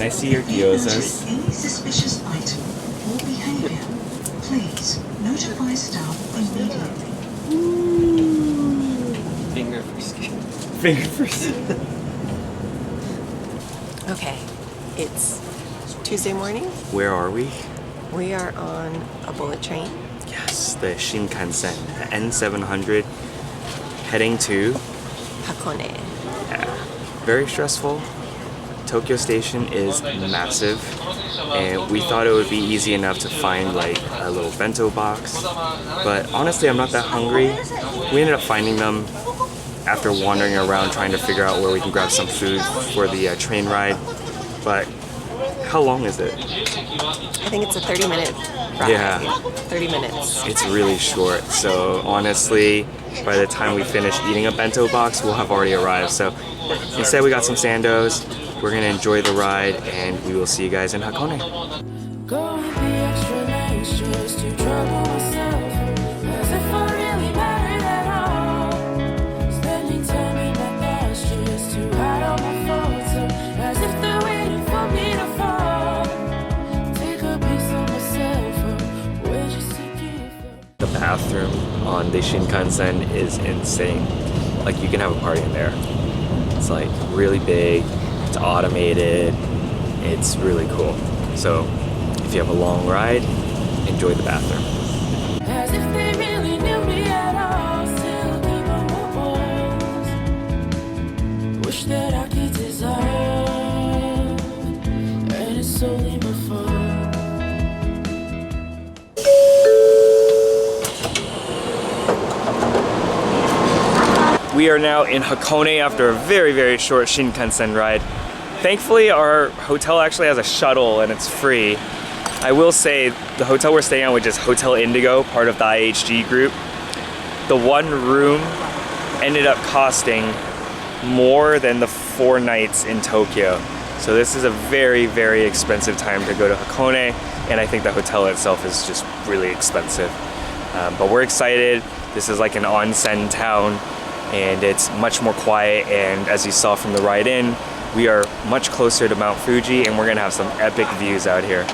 I see your gyozas? Any suspicious item or behavior, please notify staff immediately. Finger for skin. Finger for skin. Okay, it's Tuesday morning. Where are we? We are on a bullet train. Yes, the Shinkansen, the N700, heading to Hakone. Yeah. Very stressful. Tokyo Station is massive, and we thought it would be easy enough to find like a little bento box, but honestly I'm not that hungry. We ended up finding them after wandering around trying to figure out where we can grab some food for the train ride. But how long is it? I think it's a 30-minute ride. Yeah. 30 minutes. It's really short, so honestly by the time we finish eating a bento box we'll have already arrived. So instead we got some sandos. We're gonna enjoy the ride, and we will see you guys in Hakone. The bathroom on the Shinkansen is insane. Like, you can have a party in there. It's like really big. It's automated, it's really cool. So if you have a long ride, enjoy the bathroom. As if they really knew me at all, still keep on my walls. Wish that I could dissolve, and it's solely my fault. We are now in Hakone after a very, very short Shinkansen ride. Thankfully, our hotel actually has a shuttle and it's free. I will say the hotel we're staying at, which is Hotel Indigo, part of the IHG group, the one room ended up costing more than the 4 nights in Tokyo. So this is a very, very expensive time to go to Hakone, and I think the hotel itself is just really expensive. But we're excited. This is like an onsen town, and it's much more quiet, and as you saw from the ride in, we are much closer to Mount Fuji, and we're gonna have some epic views out here.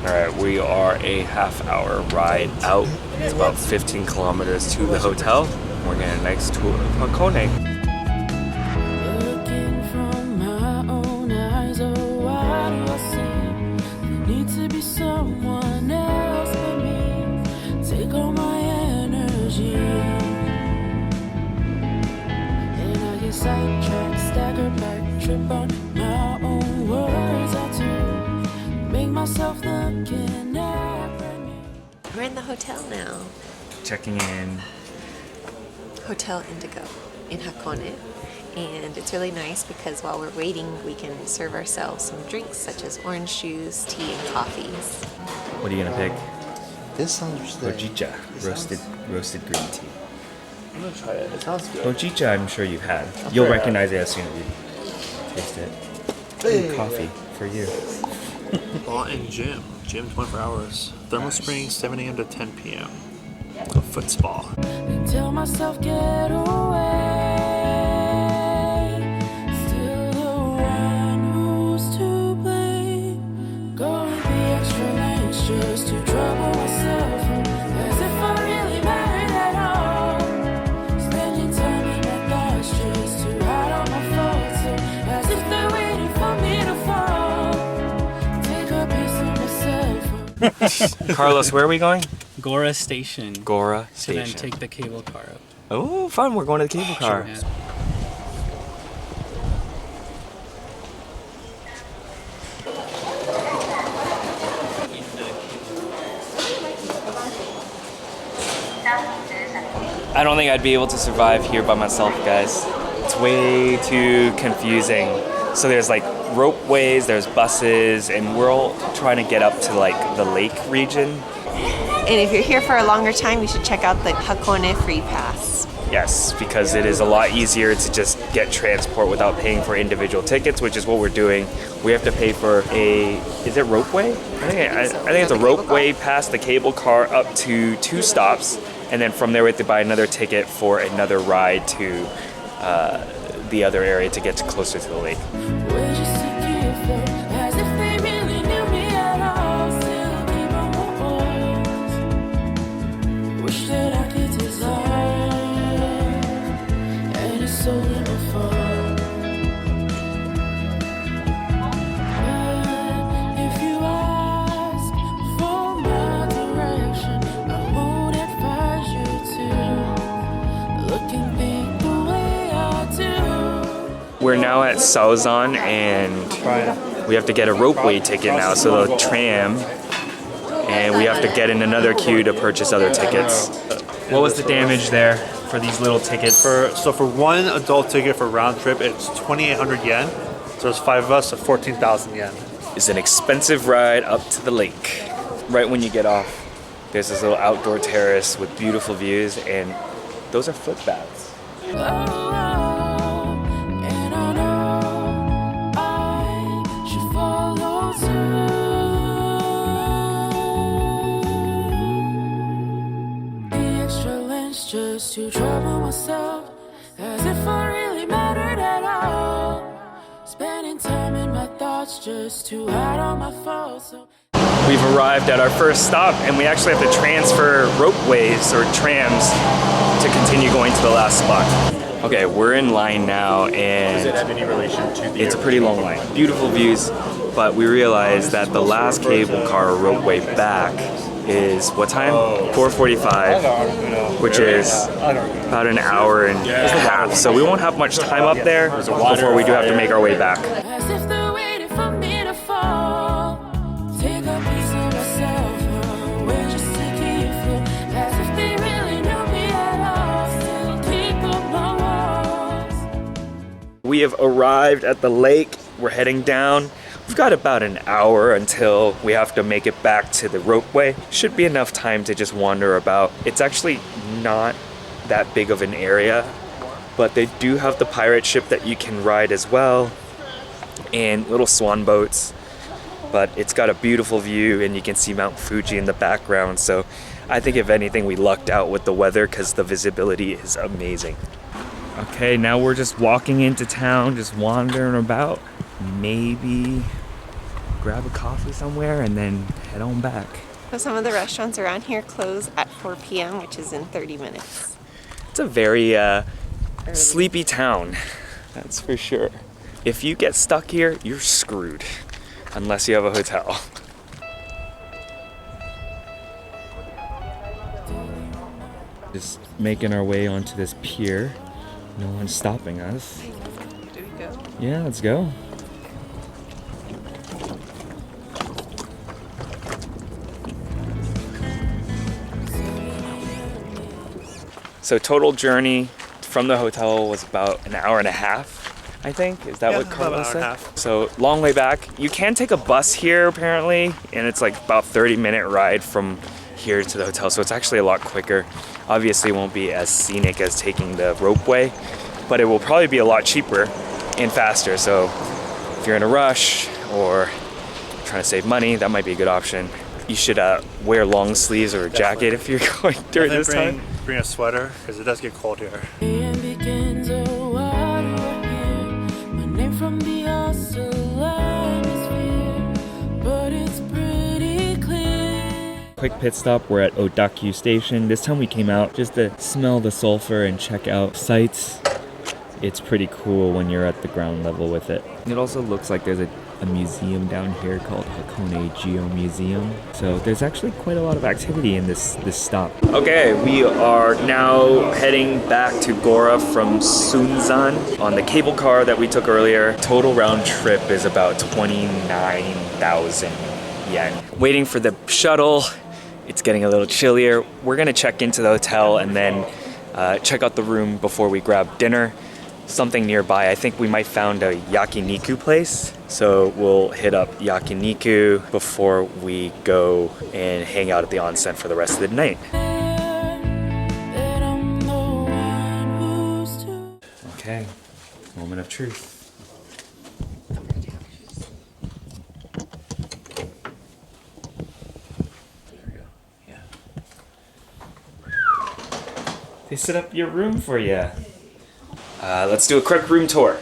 Alright, we are a half-hour ride out. It's about 15 kilometers to the hotel. We're getting a nice tour of Hakone. Looking from my own eyes, oh, why do I see there need to be someone else but me? Take all my energy. Sidetrack, stagger back, trip on my own words. I do make myself looking at me. We're in the hotel now. Checking in. Hotel Indigo in Hakone. And it's really nice because while we're waiting, we can serve ourselves some drinks such as orange juice, tea, and coffees. What are you gonna pick? This sounds good. Hojicha, roasted green tea. I'm gonna try it. It sounds good. Hojicha, I'm sure you've had. You'll recognize it as soon as you taste it. Hey. Coffee for you. Spa and gym. Gym 24 hours. Thermal Springs, 7 a.m. to 10 p.m. A foot spa. Tell myself get away. Still the one who's to blame. Going the extra lengths just to trouble myself. As if I really mattered at all. Spending time in my thoughts just to hide all my faults. As if they're waiting for me to fall. Take a piece of myself. Carlos, where are we going? Gora Station. Gora To Station. then take the cable car up. Oh, fun. We're going to the cable car. Yeah. I don't think I'd be able to survive here by myself, guys. It's way too confusing. So there's like ropeways, there's buses, and we're all trying to get up to like the lake region. And if you're here for a longer time, you should check out the Hakone Free Pass. Yes, because it is a lot easier to just get transport without paying for individual tickets, which is what we're doing. We have to pay for a, is it ropeway? I think it's a ropeway past the cable car up to 2 stops, and then from there we have to buy another ticket for another ride to the other area to get closer to the lake. We're now at Sounzan and we have to get a ropeway ticket now, so the tram, and we have to get in another queue to purchase other tickets. What was the damage there for these little tickets? So for one adult ticket for round trip, it's 2,800 yen. So there's 5 of us, so 14,000 yen. It's an expensive ride up to the lake. Right when you get off, there's this little outdoor terrace with beautiful views, and those are foot baths. And I know I should follow suit. The extra lengths just to trouble myself, as if I really mattered at all. Spending time in my thoughts just to hide all my faults. We've arrived at our first stop, and we actually have to transfer ropeways or trams to continue going to the last spot. Okay, we're in line now, and Does it have any relation to the it's a pretty long line. Beautiful views, but we realized that the last cable car or ropeway back is what time? 4:45, which is about an hour and a half. So we won't have much time up there before we do have to make our way back. As if they're waiting for me to fall. Take a piece of myself away just to keep full. As if they really know me at all. Still keep up my walls. We have arrived at the lake. We're heading down. We've got about an hour until we have to make it back to the ropeway. Should be enough time to just wander about. It's actually not that big of an area, but they do have the pirate ship that you can ride as well, and little swan boats. But it's got a beautiful view, and you can see Mount Fuji in the background. So I think if anything, we lucked out with the weather because the visibility is amazing. Okay, now we're just walking into town, just wandering about. Maybe grab a coffee somewhere and then head on back. So some of the restaurants around here close at 4 p.m., which is in 30 minutes. It's a very sleepy town, that's for sure. If you get stuck here, you're screwed, unless you have a hotel. Just making our way onto this pier. No one's stopping us. Do we go? Yeah, let's go. So total journey from the hotel was about an hour and a half, I think. Is that what about Carlos an hour and a said? half. So long way back. You can take a bus here apparently, and it's like about 30-minute ride from here to the hotel. So it's actually a lot quicker. Obviously it won't be as scenic as taking the ropeway, but it will probably be a lot cheaper and faster. So if you're in a rush or trying to save money, that might be a good option. You should wear long sleeves or a jacket if you're going during this time. Bring a sweater, because it does get cold here. And begins a water here. My name from the Australian hemisphere, but it's pretty clear. Quick pit stop, we're at Odawara Station. This time we came out just to smell the sulfur and check out sights. It's pretty cool when you're at the ground level with it. It also looks like there's a museum down here called Hakone Geo Museum. So there's actually quite a lot of activity in this stop. Okay, we are now heading back to Gora from Sounzan on the cable car that we took earlier. Total round trip is about 29,000 yen. Waiting for the shuttle. It's getting a little chillier. We're gonna check into the hotel and then check out the room before we grab dinner. Something nearby. I think we might found a Yakiniku place. So we'll hit up Yakiniku before we go and hang out at the onsen for the rest of the night. That I'm the one who's to Okay, moment of truth. They set up your room for you. Let's do a quick room tour.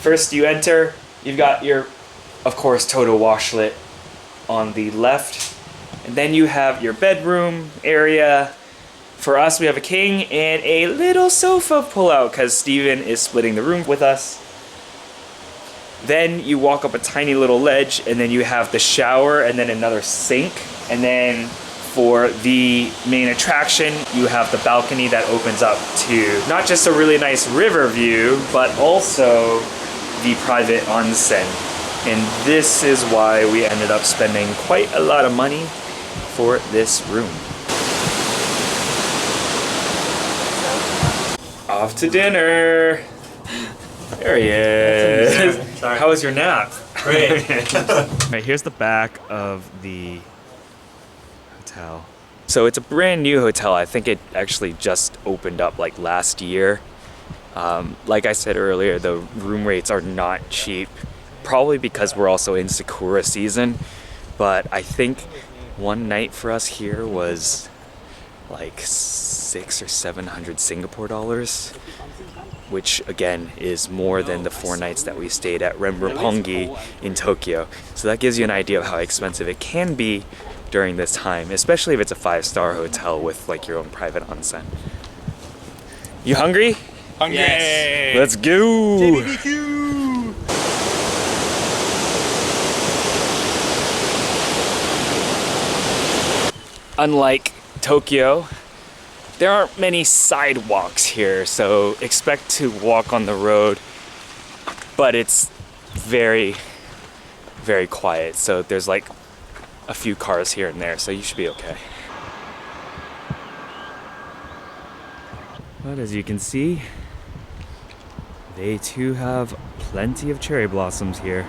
First you enter, you've got your, of course, Toto washlet on the left. And then you have your bedroom area. For us, we have a king and a little sofa pull-out because Steven is splitting the room with us. Then you walk up a tiny little ledge and then you have the shower and then another sink. And then For the main attraction, you have the balcony that opens up to not just a really nice river view, but also the private onsen. And this is why we ended up spending quite a lot of money for this room. Off to dinner. There he is. Sorry. How was your nap? Great. Right, here's the back of the hotel. So it's a brand new hotel. I think it actually just opened up like last year. Like I said earlier, the room rates are not cheap, probably because we're also in Sakura season. But I think one night for us here was like 600 or 700 Singapore dollars, which again is more than the 4 nights that we stayed at Roppongi in Tokyo. So that gives you an idea of how expensive it can be during this time, especially if it's a 5-star hotel with like your own private onsen. You hungry? Hungry. Yes. Let's go! JBBQ. Unlike Tokyo, there aren't many sidewalks here, so expect to walk on the road, but it's very, very quiet. So there's like a few cars here and there, so you should be okay. But as you can see, they too have plenty of cherry blossoms here.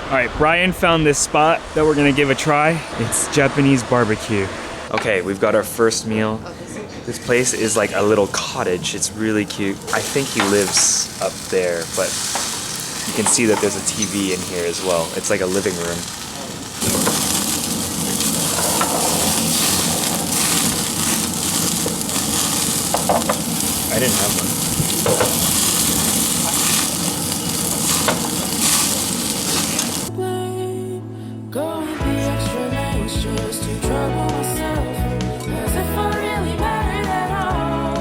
All right, Brian found this spot that we're gonna give a try. It's Japanese barbecue. Okay, we've got our first meal. This place is like a little cottage. It's really cute. I think he lives up there, but you can see that there's a TV in here as well. It's like a living room. I didn't have one. Going the extra lengths just to trouble myself, as if I really mattered at all.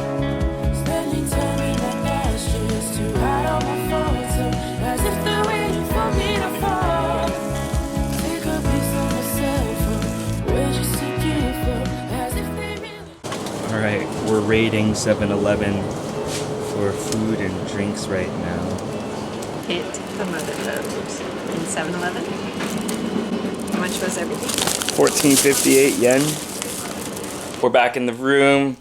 Spending time in my past just to hide all my faults, as if they're waiting for me to fall. Take a piece of myself, we're just too different, as if they really. All right, we're raiding 7-Eleven for food and drinks right now. Hit the mother loads in 7-Eleven. How much was everything? 14.58 yen. We're back in the room,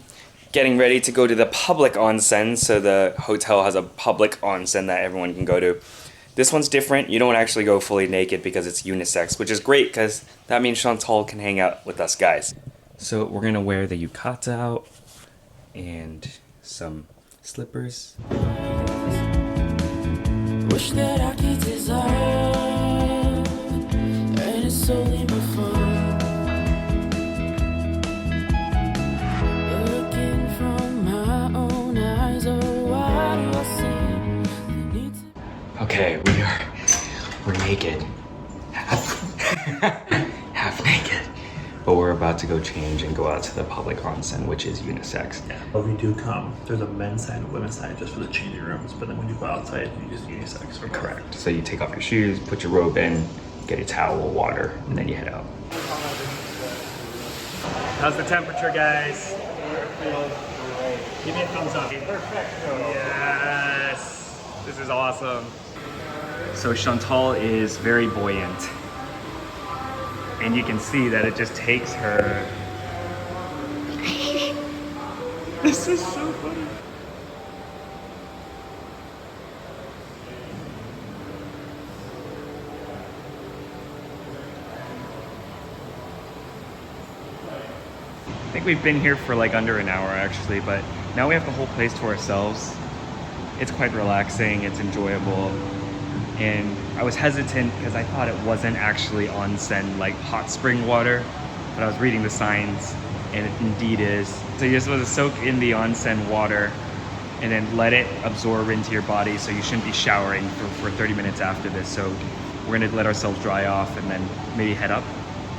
getting ready to go to the public onsen. So the hotel has a public onsen that everyone can go to. This one's different. You don't actually go fully naked because it's unisex, which is great because that means Chantal can hang out with us guys. So we're gonna wear the yukata out and some slippers. Wish that I could dissolve, and it's solely my fault. Looking from my own eyes, oh, why do I see the need to... Okay, we're naked. Half naked. But we're about to go change and go out to the public onsen, which is unisex. Yeah. But we do come. There's a men's side and a women's side just for the changing rooms. But then when you go outside, you just unisex. For Correct. So you take off your shoes, put your robe in, get a towel, water, and then you head out. How's the temperature, guys? Give me a thumbs up. Yes! This is awesome. So Chantal is very buoyant. And you can see that it just takes her. This is so funny. I think we've been here for like under an hour actually, but now we have the whole place to ourselves. It's quite relaxing, it's enjoyable. And I was hesitant because I thought it wasn't actually onsen, like hot spring water, but I was reading the signs and it indeed is. So you're supposed to soak in the onsen water and then let it absorb into your body, so you shouldn't be showering for 30 minutes after this. So we're gonna let ourselves dry off and then maybe head up,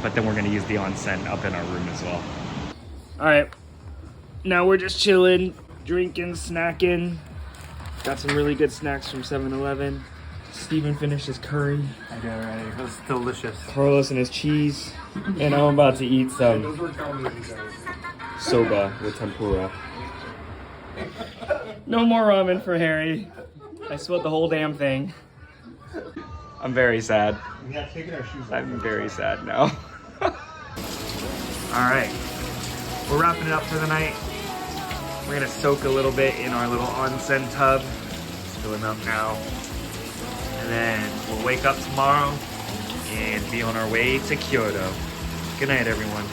but then we're gonna use the onsen up in our room as well. All right, now we're just chilling, drinking, snacking. Got some really good snacks from 7-Eleven. Steven finished his curry. I know, right? It was delicious. Carlos and his cheese. And I'm about to eat some soba with tempura. No more ramen for Harry. I spilled the whole damn thing. I'm very sad. I'm very sad now. Alright. We're wrapping it up for the night. We're gonna soak a little bit in our little onsen tub. It's filling up now. And then we'll wake up tomorrow and be on our way to Kyoto. Good night, everyone.